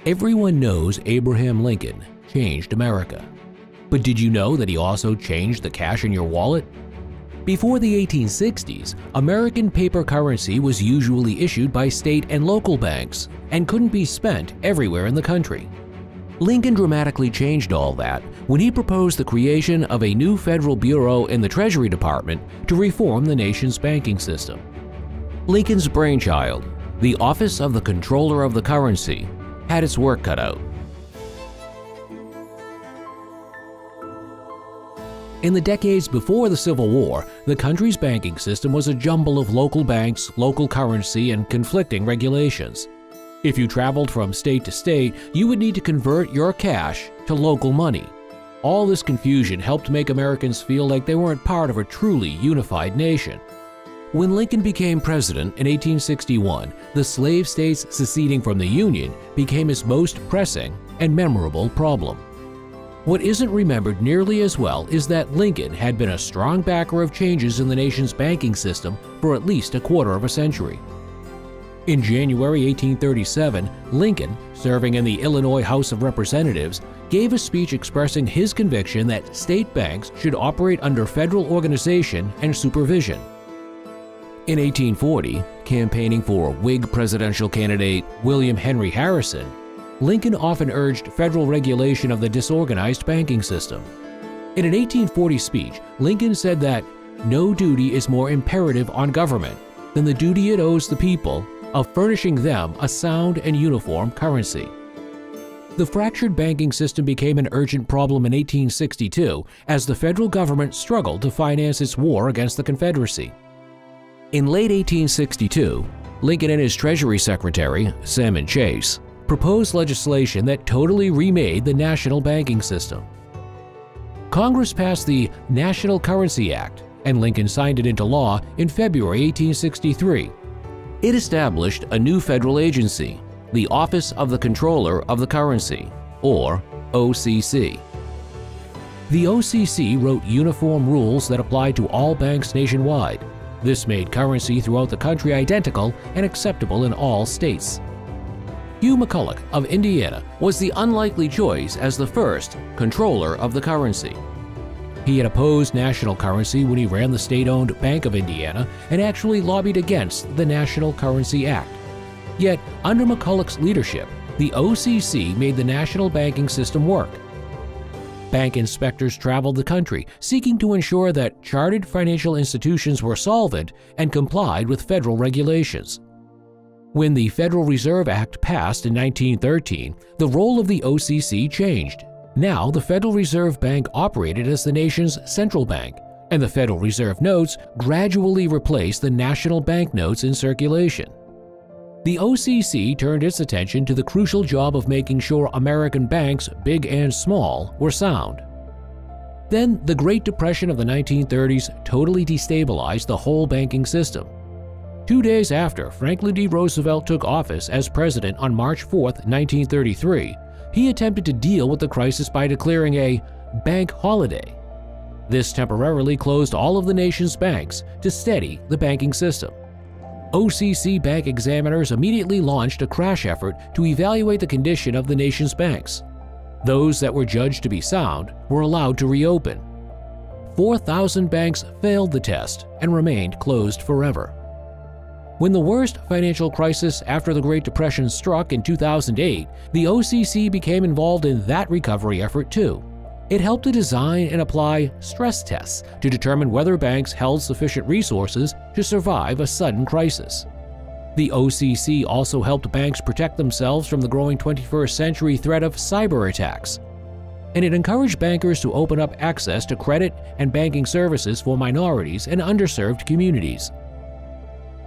Everyone knows Abraham Lincoln changed America. But did you know that he also changed the cash in your wallet? Before the 1860s, American paper currency was usually issued by state and local banks and couldn't be spent everywhere in the country. Lincoln dramatically changed all that when he proposed the creation of a new federal bureau in the Treasury Department to reform the nation's banking system. Lincoln's brainchild, the office of the Comptroller of the Currency, had its work cut out. In the decades before the Civil War, the country's banking system was a jumble of local banks, local currency, and conflicting regulations. If you traveled from state to state, you would need to convert your cash to local money. All this confusion helped make Americans feel like they weren't part of a truly unified nation. When Lincoln became president in 1861, the slave states seceding from the Union became his most pressing and memorable problem. What isn't remembered nearly as well is that Lincoln had been a strong backer of changes in the nation's banking system for at least a quarter of a century. In January 1837, Lincoln, serving in the Illinois House of Representatives, gave a speech expressing his conviction that state banks should operate under federal organization and supervision. In 1840, campaigning for Whig presidential candidate William Henry Harrison, Lincoln often urged federal regulation of the disorganized banking system. In an 1840 speech, Lincoln said that no duty is more imperative on government than the duty it owes the people of furnishing them a sound and uniform currency. The fractured banking system became an urgent problem in 1862 as the federal government struggled to finance its war against the Confederacy. In late 1862, Lincoln and his Treasury Secretary, Salmon Chase, proposed legislation that totally remade the national banking system. Congress passed the National Currency Act, and Lincoln signed it into law in February 1863. It established a new federal agency, the Office of the Comptroller of the Currency, or OCC. The OCC wrote uniform rules that applied to all banks nationwide. This made currency throughout the country identical and acceptable in all states. Hugh McCulloch of Indiana was the unlikely choice as the first Comptroller of the Currency. He had opposed national currency when he ran the state-owned Bank of Indiana and actually lobbied against the National Currency Act. Yet, under McCulloch's leadership, the OCC made the national banking system work. Bank inspectors traveled the country seeking to ensure that chartered financial institutions were solvent and complied with federal regulations. When the Federal Reserve Act passed in 1913, the role of the OCC changed. Now, the Federal Reserve Bank operated as the nation's central bank, and the Federal Reserve notes gradually replaced the national banknotes in circulation. The OCC turned its attention to the crucial job of making sure American banks, big and small, were sound. Then, the Great Depression of the 1930s totally destabilized the whole banking system. 2 days after Franklin D. Roosevelt took office as president on March 4, 1933, he attempted to deal with the crisis by declaring a bank holiday. This temporarily closed all of the nation's banks to steady the banking system. OCC bank examiners immediately launched a crash effort to evaluate the condition of the nation's banks. Those that were judged to be sound were allowed to reopen. 4,000 banks failed the test and remained closed forever. When the worst financial crisis after the Great Depression struck in 2008, the OCC became involved in that recovery effort too. It helped to design and apply stress tests to determine whether banks held sufficient resources to survive a sudden crisis. The OCC also helped banks protect themselves from the growing 21st century threat of cyber attacks. And it encouraged bankers to open up access to credit and banking services for minorities and underserved communities.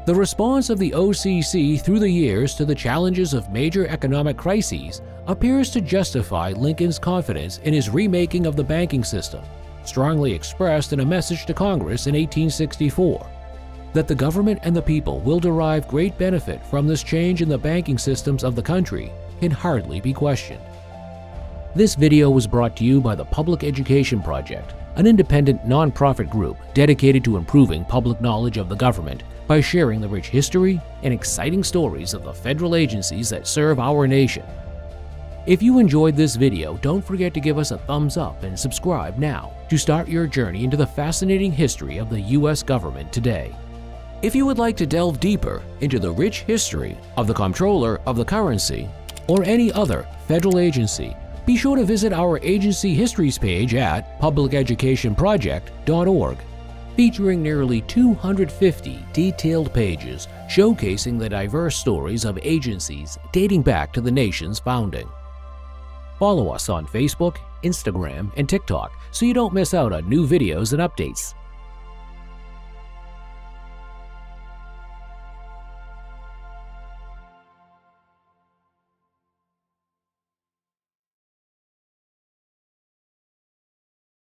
The response of the OCC through the years to the challenges of major economic crises appears to justify Lincoln's confidence in his remaking of the banking system, strongly expressed in a message to Congress in 1864. That the government and the people will derive great benefit from this change in the banking systems of the country can hardly be questioned. This video was brought to you by the Public Education Project, an independent nonprofit group dedicated to improving public knowledge of the government by sharing the rich history and exciting stories of the federal agencies that serve our nation. If you enjoyed this video, don't forget to give us a thumbs up and subscribe now to start your journey into the fascinating history of the U.S. government today. If you would like to delve deeper into the rich history of the Comptroller of the Currency or any other federal agency, be sure to visit our agency histories page at publiceducationproject.org, featuring nearly 250 detailed pages showcasing the diverse stories of agencies dating back to the nation's founding. Follow us on Facebook, Instagram, and TikTok so you don't miss out on new videos and updates.